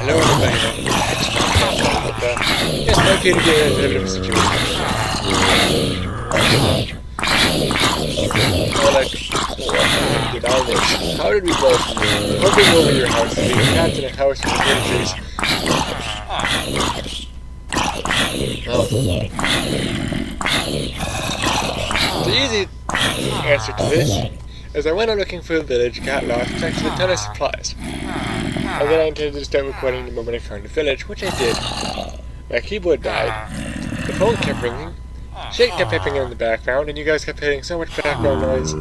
Hello everybody, yes, my kid again is a bit of a situation. Or like, what did I miss? How did we go from hoping over your house to being trapped in a house with trees? Oh. The easy answer to this is I went out looking for a village, got lost, collected a ton of supplies. And then I intended to start recording the moment I found the village, which I did. My keyboard died, the phone kept ringing, shit kept piping in the background, and you guys kept hearing so much background noise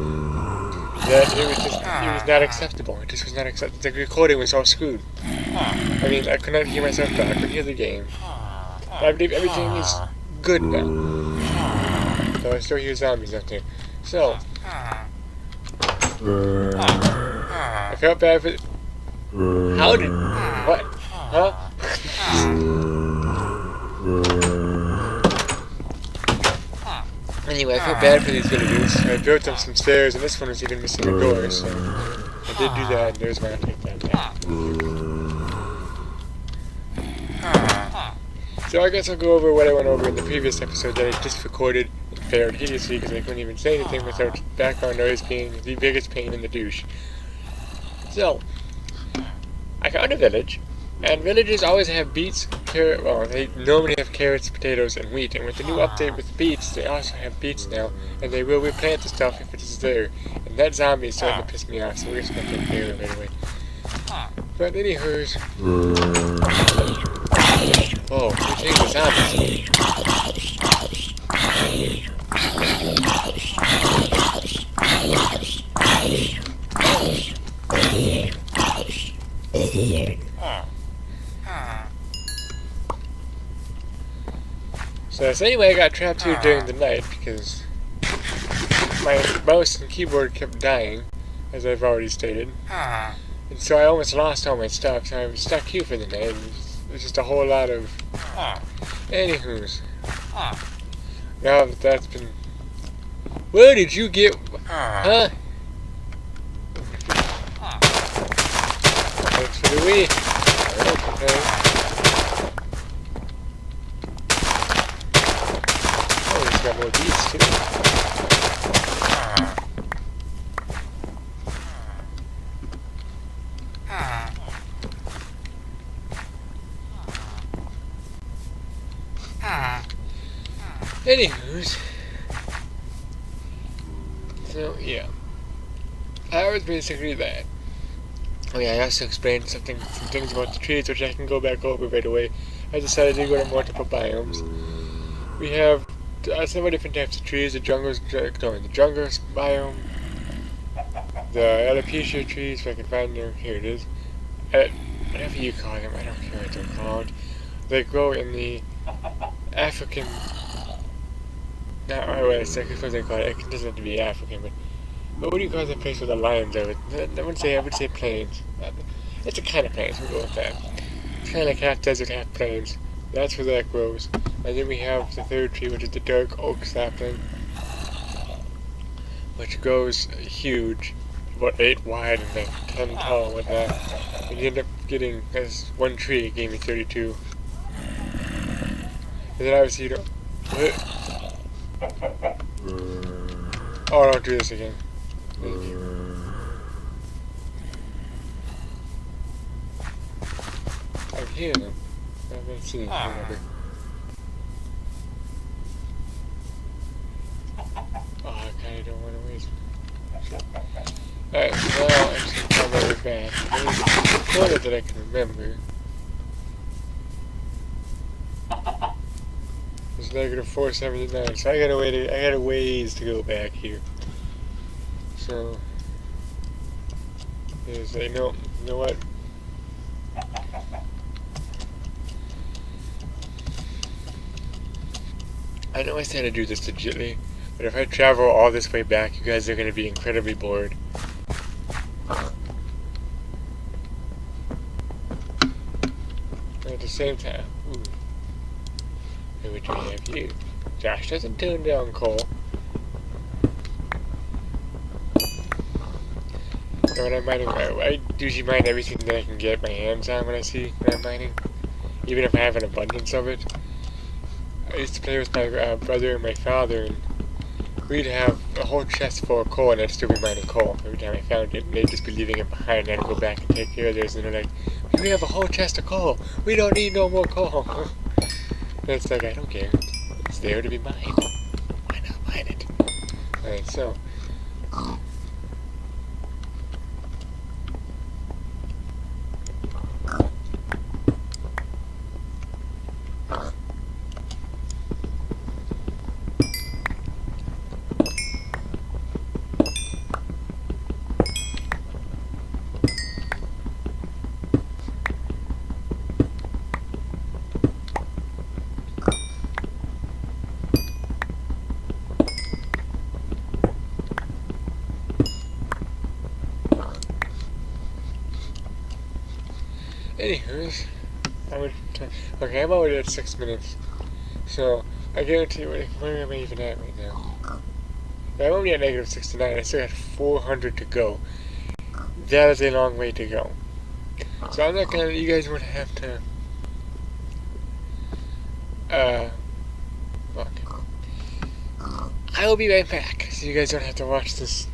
that it was not acceptable. It just was not acceptable. The recording was all screwed. I mean, I could not hear myself talk, I couldn't hear the game. But I believe everything is good now. So I still hear zombies out there. So, I felt bad for... How did... What? Huh? Anyway, I felt bad for these villagers. I built them some stairs, and this one was even missing a door, so I did do that, and there's why I take that back. So I guess I'll go over what I went over in the previous episode that I just recorded and failed hideously because I couldn't even say anything without background noise being the biggest pain in the douche. So, I found a village, and villages always have beets, they normally have carrots, potatoes, and wheat, and with the new update with beets, they also have beets now, and they will replant the stuff if it is there, and that zombie is starting to piss me off, so we're just going to take care of it right away. But anywho's... Oh, we changed the zombies. So anyway, I got trapped here during the night because my mouse and keyboard kept dying, as I've already stated. And so I almost lost all my stuff, so I was stuck here for the night. It was just a whole lot of... Anywho's. Now that that's been... Where did you get... Huh? Thanks for the Wii. Okay. Oh, he's got more beats too. Anywho's, so yeah, that was basically that. Oh yeah, I also explained some things about the trees, which I can go back over right away. I decided to go to multiple biomes. We have several different types of trees: the jungle biome, the alopecia trees. If I can find them, here it is. Whatever you call them, I don't care what they're called. They grow in the African. I suppose they call it. It doesn't have to be African, but what do you call the place with the lions of it? I would say plains. It's a kind of plains. We'll go with that. It's kind of like half desert, half plains. That's where that grows. And then we have the third tree, which is the dark oak sapling, which grows huge, about 8 wide and like 10 tall with that. And you end up getting, as one tree, it gave me 32. And then obviously you don't. Oh, don't do this again. I hear them. I haven't seen them. Oh, I kinda don't want to waste it. Alright, so now I'm just gonna come over back. There's a corner that I can remember. It's negative 479, so I got a ways to go back here. So there's a no, you know what? I know I said to do this legitly, but if I travel all this way back, you guys are gonna be incredibly bored. At the same time, who would we have you? Josh doesn't tune down Cole. So when I'm mining, I usually mine everything that I can get my hands on when I'm mining, even if I have an abundance of it. I used to play with my brother and my father, and we'd have a whole chest full of coal, and I'd still be mining coal every time I found it, and they'd just be leaving it behind, and I'd go back and take care of theirs, and they're like, we have a whole chest of coal, we don't need no more coal. And it's like, I don't care, it's there to be mined, why not mine it? Alright, so, anywho's, okay, I'm already at 6 minutes, so I guarantee you, where am I even at right now? I'm only at negative 69, I still have 400 to go. That is a long way to go. So I'm not gonna, you guys won't have to, look. I will be right back, so you guys don't have to watch this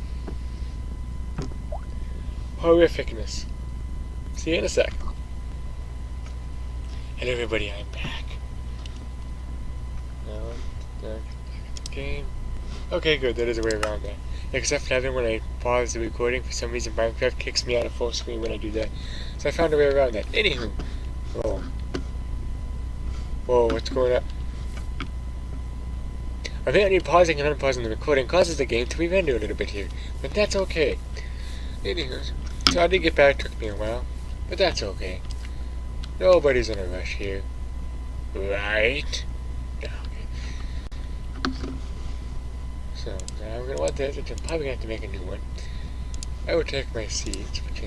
horrificness. See you in a sec. Hello everybody, I'm back. No, game. Okay, good, that is a way around that. Except for that, when I pause the recording, for some reason Minecraft kicks me out of full screen when I do that. So I found a way around that. Anywho. Whoa. Whoa, what's going on? Apparently pausing and unpausing the recording causes the game to re-render a little bit here. But that's okay. Anywho. So I did get back, took me a while. But that's okay. Nobody's in a rush here. Right? Okay. So, now I'm gonna want this, which I'm probably gonna have to make a new one. I will take my seeds, which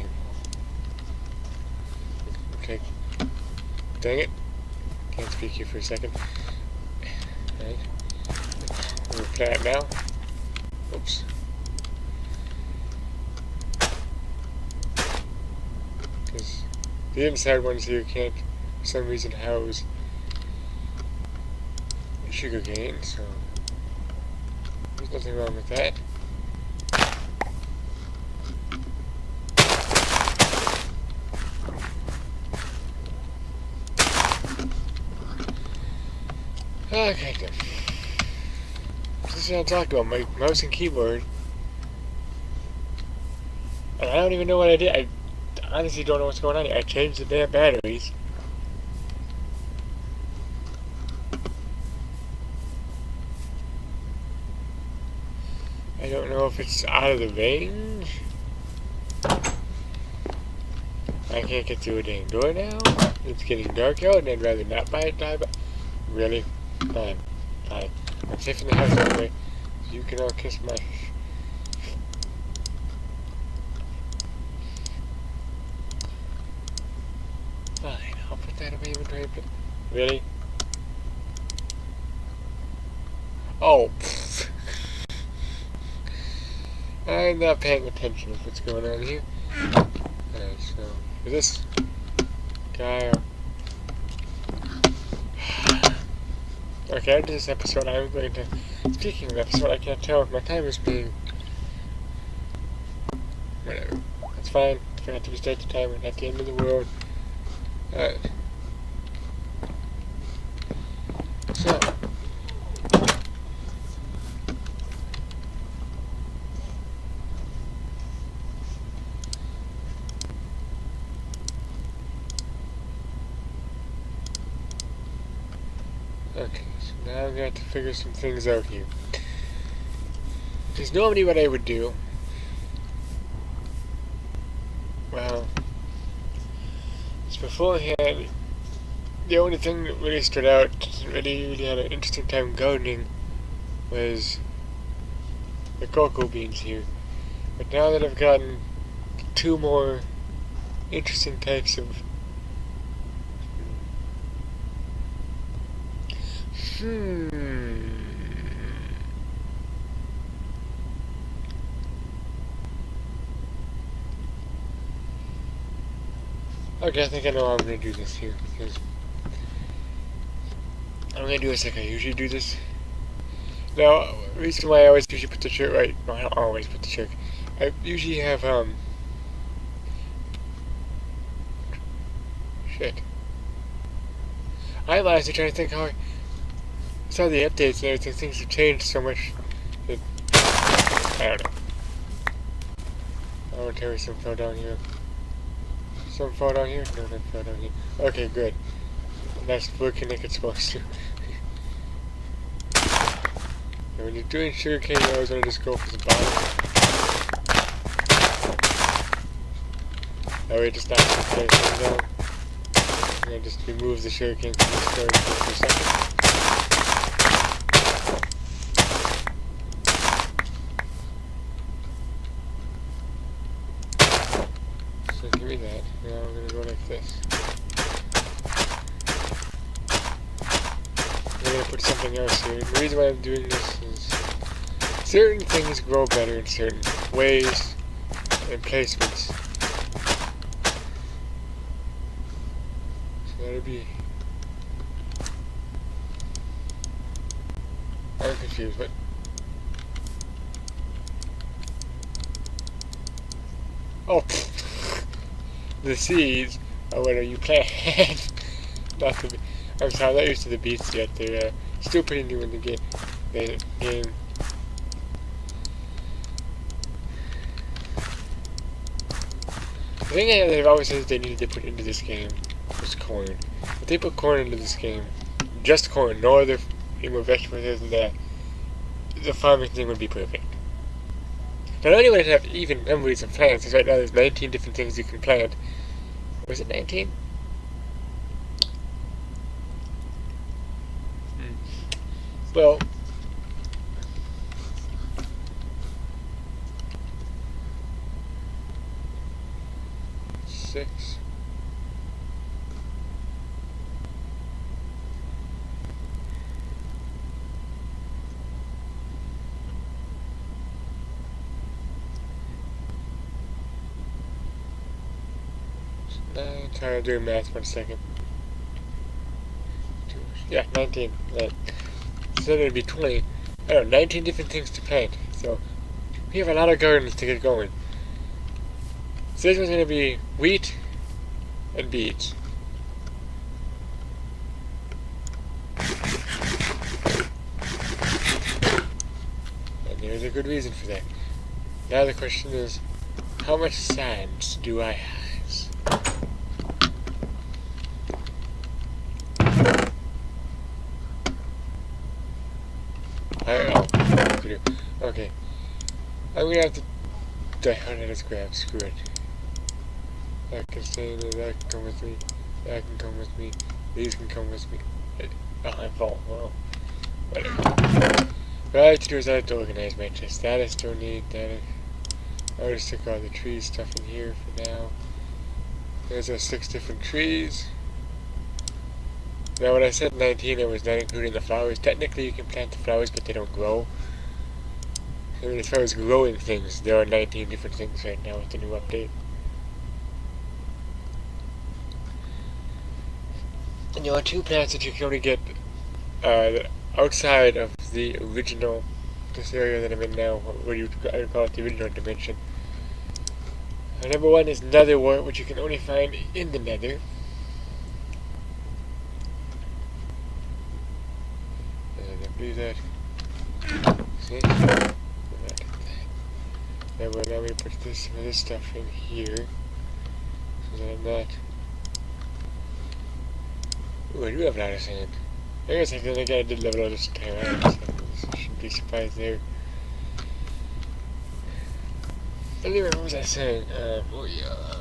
okay. Dang it. Can't speak here for a second. Right. We'll plant now. Oops. Because the inside ones here can't, for some reason, house sugar cane, so there's nothing wrong with that. Okay, good. This is what I'm talking about, my mouse and keyboard. And I don't even know what I did. I honestly don't know what's going on here. I changed the damn batteries. I don't know if it's out of the range. I can't get through a dang door now. It's getting dark out and I'd rather not buy it, Really? Fine. Fine. I'm safe in the house anyway. So you can all kiss my... Fine, I'll put that in my inventory. Really? Oh, pfft. I'm not paying attention to what's going on here. Alright, so, for this guy... Okay, after this episode, I'm going to... Speaking of episode, I can't tell if my time is being... Whatever. That's fine. If I have to restart the timer, not the end of the world. Alright. So... Okay, so now I'm going to have to figure some things out here. Because normally what I would do... Well... is beforehand... The only thing that really stood out, really had an interesting time gardening, was the cocoa beans here. But now that I've gotten 2 more interesting types of... Okay, I think I know how I'm gonna do this here, because I'm gonna do this like I usually do this. Now, the reason why I always usually put the shirt right, no, I don't always put the shirt. I usually have, shit. I'm honestly trying to think how I saw the updates and everything. Things have changed so much that, I don't know. I want to carry some fell down here. Some fall down here? No, none fall down here. Okay, good. That's working like it's supposed to. And when you're doing sugarcane, you always want to just go for the bottom. That way it just knocks the sugarcane down. And then just remove the sugarcane from the storage for a second. So give me that. Now I'm going to go like this. I'm going to put something else here. The reason why I'm doing this is certain things grow better in certain ways and placements. So that'll be... I'm confused, but... Oh! The seeds are what you plant. Not the... I'm sorry, I'm not used to the beats yet. They're still pretty new in the game. The thing that they've always said they needed to put into this game was corn. If they put corn into this game, just corn, no other more vegetables than that, the farming thing would be perfect. Not only would it have even numbers of plants, because right now there's 19 different things you can plant. Was it 19? Well, six. I'm trying to do math 1 second. Yeah, 19. Right. So it'd be 20. I don't know, 19 different things to plant. So we have a lot of gardens to get going. So this one's going to be wheat and beets. And there's a good reason for that. Now the question is, how much sand do I have? Okay. I'm gonna have to... How did I just grab? Screw it. That can stay in there, that can come with me. That can come with me. These can come with me. Oh, I fall. Well, whatever. What I have to do is I have to organize my chest. That I still need. I'll just stick all the tree stuff in here for now. There's our 6 different trees. Now when I said 19, I was not including the flowers. Technically you can plant the flowers, but they don't grow. I mean, as far as growing things, there are 19 different things right now with the new update. And there are 2 plants that you can only get outside of the original, this area that I'm in now, what I would call it the original dimension. Number 1 is netherwort, which you can only find in the nether. And I believe that. See? Now we put some of this stuff in here. So that I'm not... Ooh, I do have a lot of sand. I guess I did level out this time out, so I shouldn't be surprised there. Anyway, what was I saying? Oh yeah.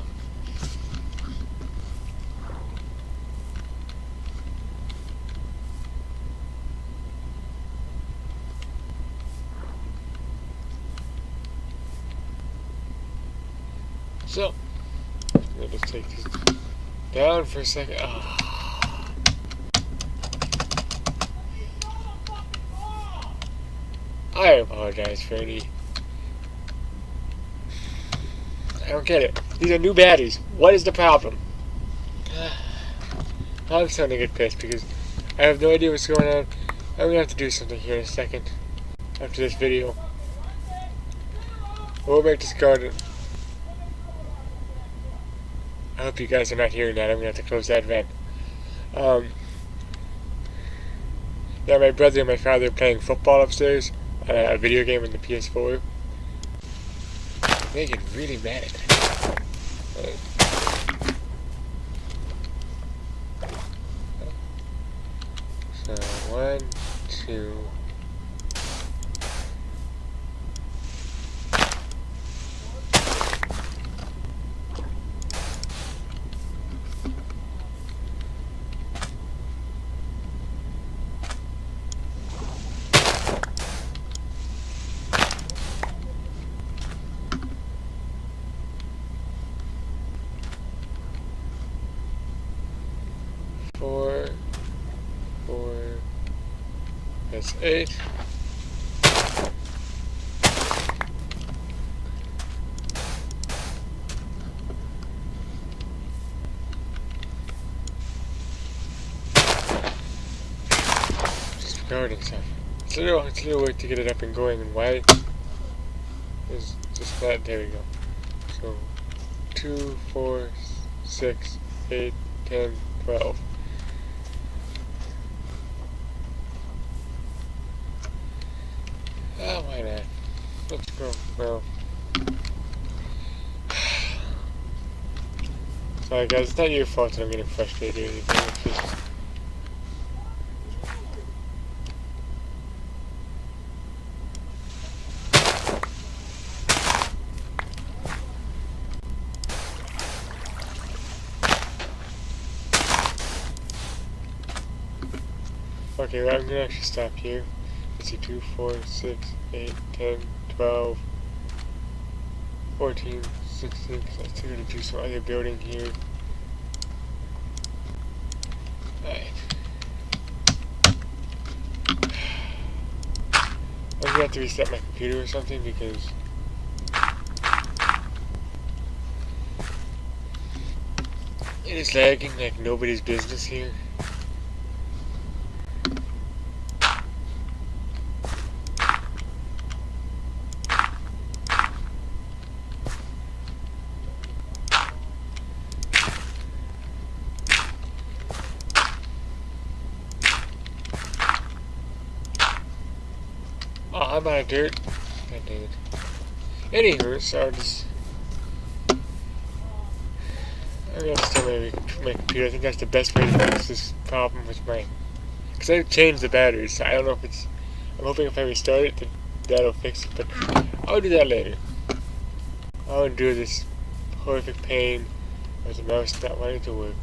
So, let us take this down for a second. Oh. I apologize for any... I don't get it. These are new baddies. What is the problem? I'm starting to get pissed because I have no idea what's going on. I'm gonna have to do something here in a second after this video. We'll make this garden. I hope you guys are not hearing that. I'm gonna have to close that vent. Yeah, my brother and my father are playing football upstairs on a video game on the PS4. They get really mad at that. So, 1, 2. That's 8. Just recording stuff. It's a little work to get it up and going, and why is just that. There we go. So 2, 4, 6, 8, 10, 12. Oh, why not? Let's go. Well. Sorry guys, it's not your fault that I'm getting frustrated or anything. It's just... Okay, well, I'm gonna actually stop here. Let's see, 2, 4, 6, 8, 10, 12, 14, 16, because I still gotta do some other building here. Alright. I'm gonna have to reset my computer or something because it is lagging like nobody's business here. Oh, I'm out of dirt. God dang it. Anywho, so I'm gonna start my computer. I think that's the best way to fix this problem with mine. Because I've changed the batteries, so I don't know if it's... I'm hoping if I restart it, that'll fix it, but I'll do that later. I'll endure this horrific pain of the mouse not wanting to work.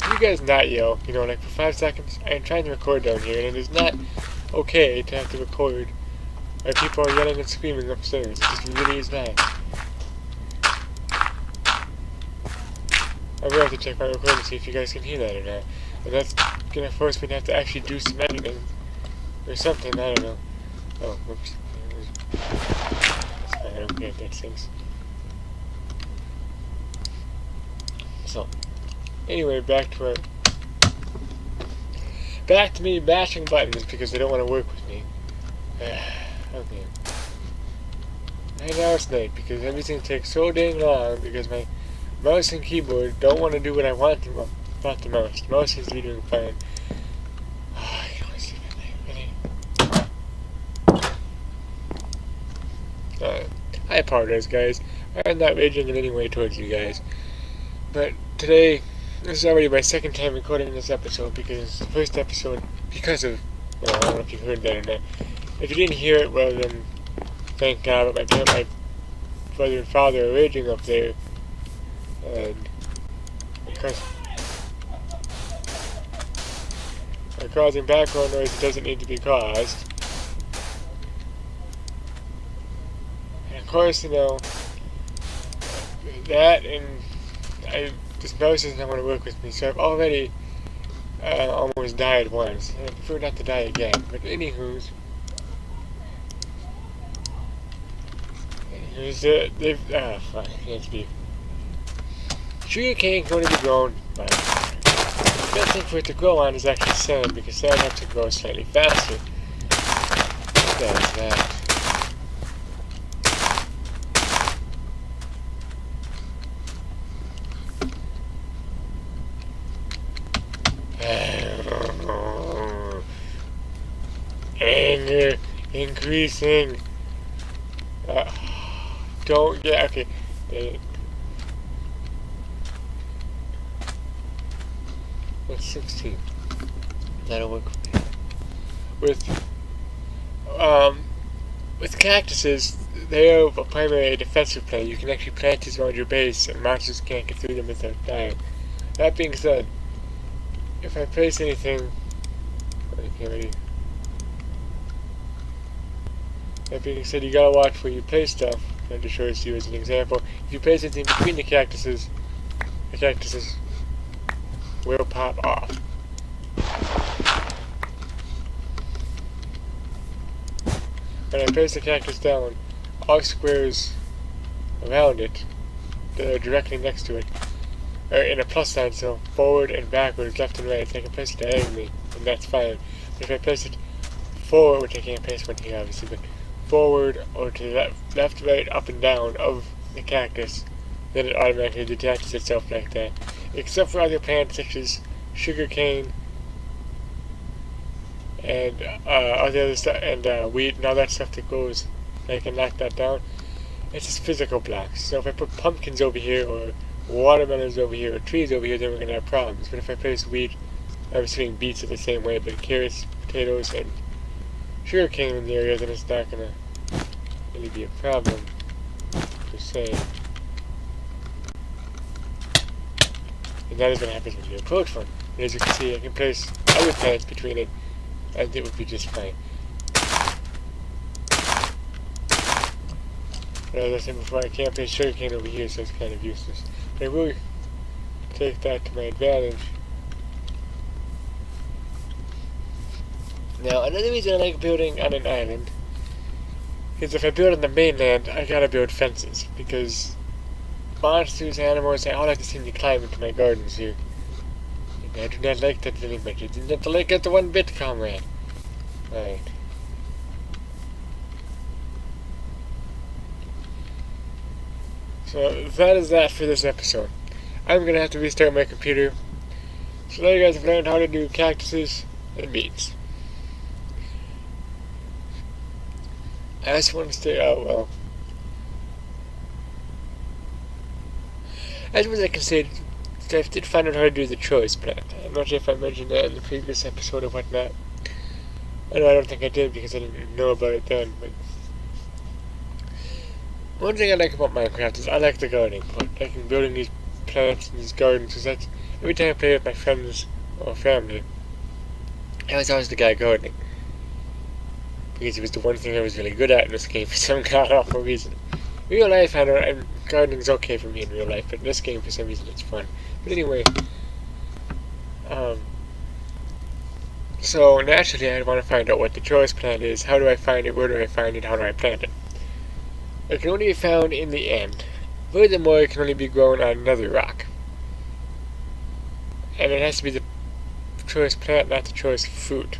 You guys not yell, you know, like for 5 seconds. I am trying to record down here, and it is not okay to have to record while people are yelling and screaming upstairs. It just really is not. I'm gonna have to check my recording to see if you guys can hear that or not. And that's gonna force me to have to actually do some editing or something, I don't know. Oh, whoops. That's fine, I don't care if that stinks. So, anyway, back to me bashing buttons because they don't want to work with me. Okay. And now it's night because everything takes so dang long because my mouse and keyboard don't want to do what I want them to. Not the mouse. The mouse seems to be doing fine. I don't want to sleep at night, really. I apologize, guys. I'm not raging in any way towards you guys. But today, this is already my second time recording this episode because it's the first episode because of, well, I don't know if you heard that or not. If you didn't hear it, well then, thank God, but my brother and father are raging up there, and because are causing background noise that doesn't need to be caused. And of course, you know, that and this mouse does not want to work with me, so I've already almost died once. I prefer not to die again, but anywho's... fuck, I can't speak. Sugar cane going to be grown, but the best thing for it to grow on is actually sand, because sand has to grow slightly faster. That's that. Anger increasing. Don't get okay. That's 16. That'll work for me. With cactuses, they have a primary defensive plan. You can actually plant these around your base, and monsters can't get through them without dying. That being said, if I place anything, okay, ready. That being said, you gotta watch where you place stuff. I'll just show it to you as an example. If you place anything between the cactuses will pop off. When I place the cactus down, all squares around it that are directly next to it are in a plus sign, so forward and backwards, left and right. So I can place it diagonally, and that's fine. But if I place it forward, which I can't place one here obviously, but forward or to the left, right, up and down of the cactus, then it automatically detaches itself like that. Except for other plants such as sugarcane and other stuff, and wheat and all that stuff that goes, I can knock that down. It's just physical blocks. So if I put pumpkins over here, or watermelons over here, or trees over here, then we're gonna have problems. But if I place wheat, I'm assuming beets are the same way, but carrots, potatoes, and sugarcane in the area, then it's not gonna really be a problem per se. And that is what happens when you approach one. And as you can see, I can place other plants between it, and it would be just fine. But as I said before, I can't place sugarcane over here, so it's kind of useless. But I will take that to my advantage. Now, another reason I like building on an island is if I build on the mainland, I gotta build fences, because monsters, animals, they all like to seem to climb into my gardens here. And I do not like that very much. I do not like it one bit, comrade. Alright. So, that is that for this episode. I'm gonna have to restart my computer. So now you guys have learned how to do cactuses and beets. I just want to say, as much as I can say, I did find out how to do the choice plant. I'm not sure if I mentioned that in the previous episode or whatnot. I don't think I did because I didn't know about it then, but one thing I like about Minecraft is I like the gardening part. I like building these plants and these gardens, because that's, every time I play with my friends or family, I was always the guy gardening. Because it was the one thing I was really good at in this game for some god-awful reason. In real life, I know gardening's okay for me in real life, but in this game, for some reason, it's fun. But anyway, so naturally, I'd want to find out what the choice plant is. How do I find it? Where do I find it? How do I plant it? It can only be found in the end. Furthermore, it can only be grown on another rock. And it has to be the choice plant, not the choice fruit.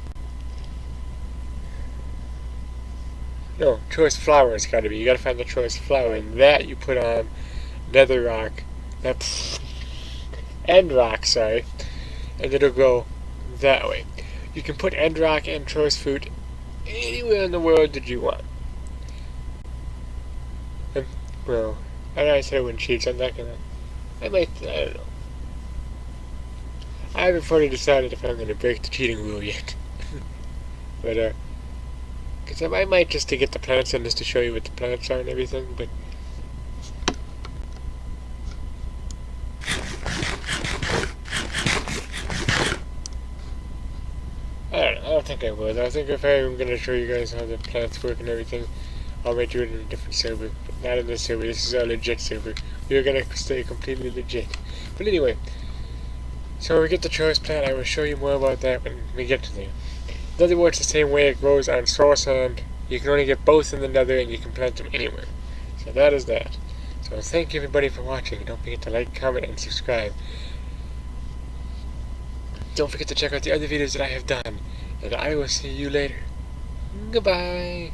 No, choice flower it's gotta be. You gotta find the choice flower, and that you put on nether rock. End rock, sorry. And it'll grow that way. You can put end rock and choice fruit anywhere in the world that you want. And, well, I said I wouldn't cheat, so I'm not gonna. I don't know. I haven't fully decided if I'm gonna break the cheating rule yet. But, because I might just to get the plants in just to show you what the plants are and everything, but I don't know, I don't think I would. I think if I'm going to show you guys how the plants work and everything, I might do it in a different server, but not in this server. This is a legit server. We're gonna stay completely legit. But anyway, so when we get the choice plant, I will show you more about that when we get to there. Nether works the same way it grows on soul sand. You can only get both in the nether and you can plant them anywhere. So that is that. So thank you everybody for watching. Don't forget to like, comment, and subscribe. Don't forget to check out the other videos that I have done. And I will see you later. Goodbye.